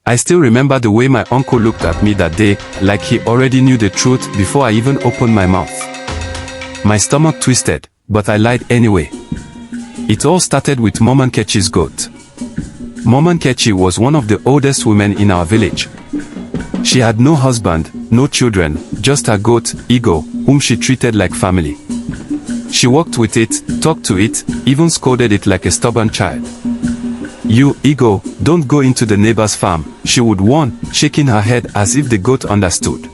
I still remember the way my uncle looked at me that day, like he already knew the truth before I even opened my mouth. My stomach twisted, but I lied anyway. It all started with Mama Nkechi's goat. Mama Nkechi was one of the oldest women in our village. She had no husband, no children, just her goat, Ego, whom she treated like family. She walked with it, talked to it, even scolded it like a stubborn child. "You, Ego, don't go into the neighbor's farm," she would warn, shaking her head as if the goat understood.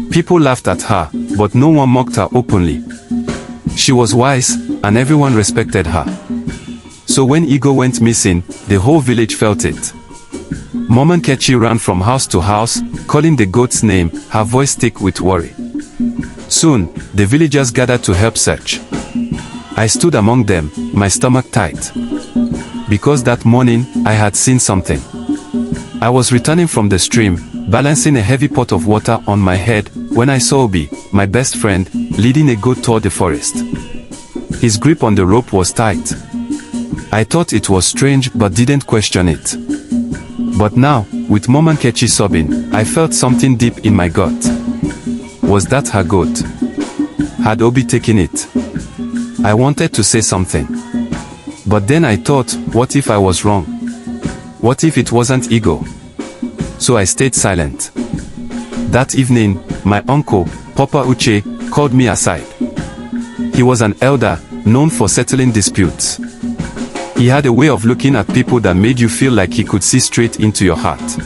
People laughed at her, but no one mocked her openly. She was wise, and everyone respected her. So when Ego went missing, the whole village felt it. Mama Nkechi ran from house to house, calling the goat's name, her voice thick with worry. Soon, the villagers gathered to help search. I stood among them, my stomach tight. Because that morning, I had seen something. I was returning from the stream, balancing a heavy pot of water on my head, when I saw Obi, my best friend, leading a goat toward the forest. His grip on the rope was tight. I thought it was strange but didn't question it. But now, with Mama Nkechi sobbing, I felt something deep in my gut. Was that her goat? Had Obi taken it? I wanted to say something. But then I thought, what if I was wrong? What if it wasn't Ego? So I stayed silent. That evening, my uncle, Papa Uche, called me aside. He was an elder, known for settling disputes. He had a way of looking at people that made you feel like he could see straight into your heart.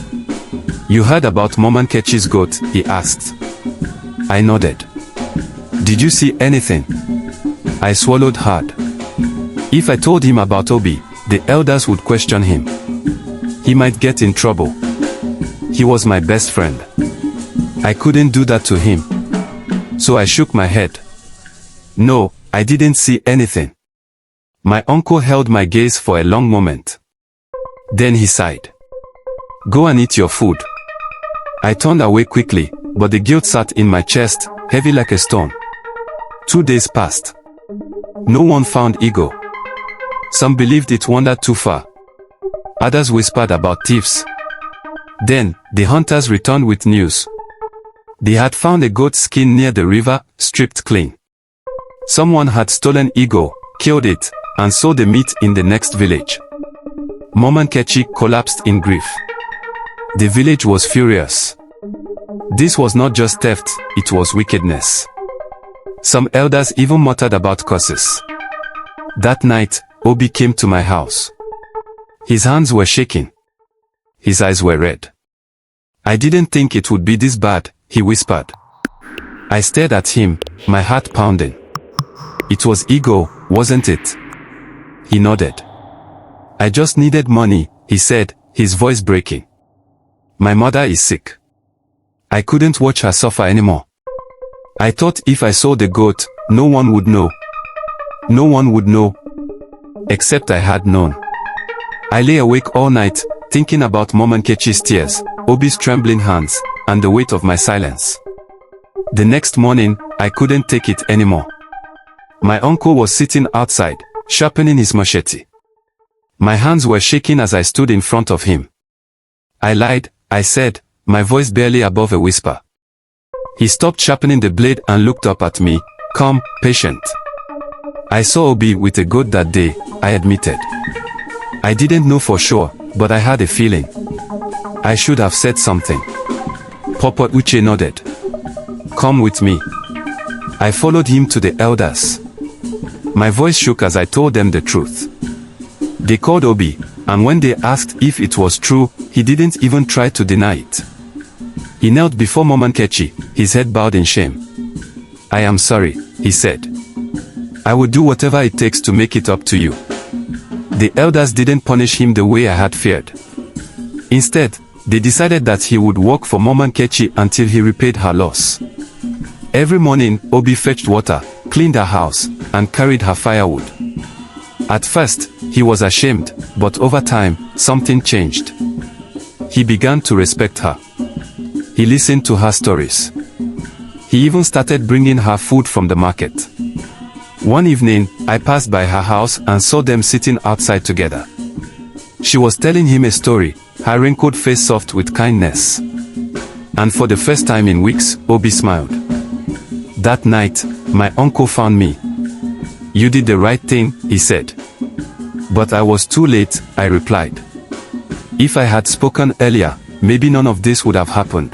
"You heard about Mama Nkechi's goat?" he asked. I nodded. "Did you see anything?" I swallowed hard. If I told him about Obi, the elders would question him. He might get in trouble. He was my best friend. I couldn't do that to him. So I shook my head. "No, I didn't see anything." My uncle held my gaze for a long moment. Then he sighed. "Go and eat your food." I turned away quickly, but the guilt sat in my chest, heavy like a stone. 2 days passed. No one found Ego. Some believed it wandered too far. Others whispered about thieves. Then, the hunters returned with news. They had found a goat's skin near the river, stripped clean. Someone had stolen Ego, killed it, and sold the meat in the next village. Mama Nkechi collapsed in grief. The village was furious. This was not just theft, it was wickedness. Some elders even muttered about curses. That night, Obi came to my house. His hands were shaking. His eyes were red. "I didn't think it would be this bad," he whispered. I stared at him, my heart pounding. "It was Ego, wasn't it?" He nodded. "I just needed money," he said, his voice breaking. "My mother is sick. I couldn't watch her suffer anymore. I thought if I sold the goat, no one would know. No one would know. Except I had known." I lay awake all night, thinking about Mama Nkechi's tears, Obi's trembling hands, and the weight of my silence. The next morning, I couldn't take it anymore. My uncle was sitting outside, sharpening his machete. My hands were shaking as I stood in front of him. "I lied," I said, my voice barely above a whisper. He stopped sharpening the blade and looked up at me, calm, patient. "I saw Obi with a goat that day," I admitted. "I didn't know for sure, but I had a feeling. I should have said something." Papa Uche nodded. "Come with me." I followed him to the elders. My voice shook as I told them the truth. They called Obi, and when they asked if it was true, he didn't even try to deny it. He knelt before Mama Nkechi, his head bowed in shame. "I am sorry," he said. "I will do whatever it takes to make it up to you." The elders didn't punish him the way I had feared. Instead, they decided that he would work for Mama Nkechi until he repaid her loss. Every morning, Obi fetched water, cleaned her house, and carried her firewood. At first, he was ashamed, but over time, something changed. He began to respect her. He listened to her stories. He even started bringing her food from the market. One evening, I passed by her house and saw them sitting outside together. She was telling him a story, her wrinkled face soft with kindness. And for the first time in weeks, Obi smiled. That night, my uncle found me. You did the right thing, he said. But I was too late, I replied. If I had spoken earlier, maybe none of this would have happened.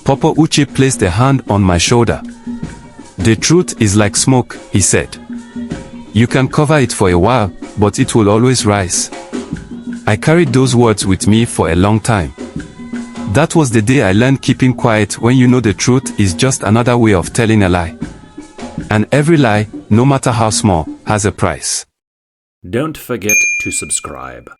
Papa Uche placed a hand on my shoulder. The truth is like smoke, he said. You can cover it for a while, but it will always rise. I carried those words with me for a long time. That was the day I learned keeping quiet when you know the truth is just another way of telling a lie. And every lie, no matter how small, has a price. Don't forget to subscribe.